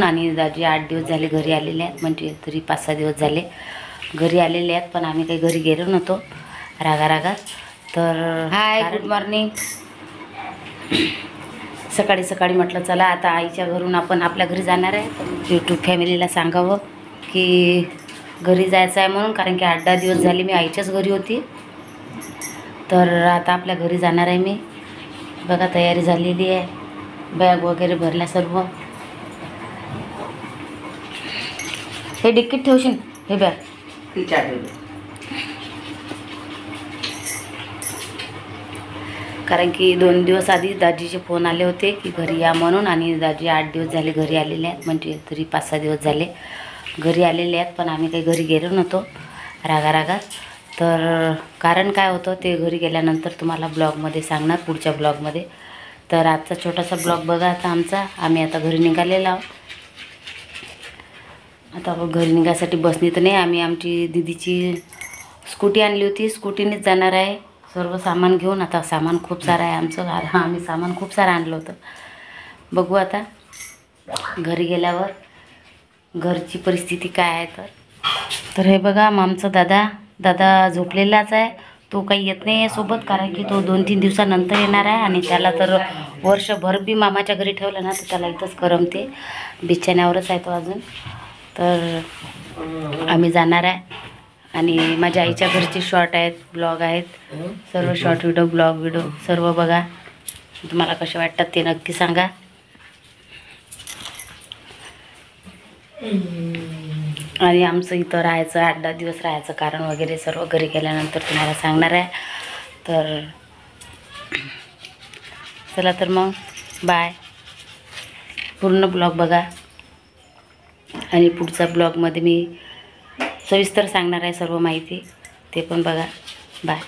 आणि दाजी 8 दिवस झाले घरी आलेले आहेत, म्हणजे तरी 5-6 दिवस झाले घरी आलेले आहेत, पण आम्ही काही घरी गेलो नव्हतो रागा. तर हाय, गुड मॉर्निंग. सकाळी सकाळी म्हटलं चला आता आईच्या घरून आपण आपल्या घरी जाणार आहे. यूट्यूब फॅमिलीला सांगावं की घरी जायचं आहे म्हणून, कारण की 8-10 दिवस झाले मी आईच्याच घरी होती. तर आता आपल्या घरी जाणार आहे मी. बघा तयारी झालेली आहे, बॅग वगैरे भरल्या सर्व. हे डिक्कीत ठेवशील हे बॅग. कारण की 2 दिवस आधी दाजीचे फोन आले होते की घरी या म्हणून, आणि दाजी 8 दिवस झाले घरी आलेले आहेत, म्हणजे तरी 5-6 दिवस झाले घरी आलेले आहेत, पण आम्ही काही घरी गेलो नव्हतो रागा. तर कारण काय होतं ते घरी गेल्यानंतर तुम्हाला ब्लॉगमध्ये सांगणार, पुढच्या ब्लॉगमध्ये. तर आजचा छोटासा ब्लॉग बघा आता आमचा. आम्ही आता घरी निघालेलो आहोत. आता घरी निघायसाठी बसनी तर नाही, आम्ही आमची दीदीची स्कूटी आणली होती, स्कूटीनेच जाणार आहे सर्व सामान घेऊन. आता सामान खूप सारं आहे आमचं. आम्ही सामान खूप सारं आणलं होतं. बघू आता घरी गेल्यावर घरची परिस्थिती काय आहे. तर हे बघा आमचा दादा झोपलेलाच आहे. तो काही येत नाही आहे सोबत, कारण की तो 2-3 दिवसानंतर येणार आहे, आणि त्याला तर वर्षभर बी मामाच्या घरी ठेवलं ना तर त्याला इथंच करमते. बिछाण्यावरच आहे तो अजून. तर आम्ही जाणार आहे, आणि माझ्या आईच्या घरचे शॉर्ट आहेत, ब्लॉग आहेत, सर्व शॉर्ट व्हिडिओ ब्लॉग सर्व बघा. तुम्हाला कसे वाटतात ते नक्की सांगा. आणि आमचं इथं राहायचं 8-10 दिवस राहायचं कारण वगैरे सर्व घरी गेल्यानंतर तुम्हाला सांगणार आहे. तर चला तर मग बाय. पूर्ण ब्लॉग बघा, आणि पुढच्या ब्लॉगमध्ये मी सविस्तर सांगणार आहे सर्व माहिती, ते पण बघा. बाय.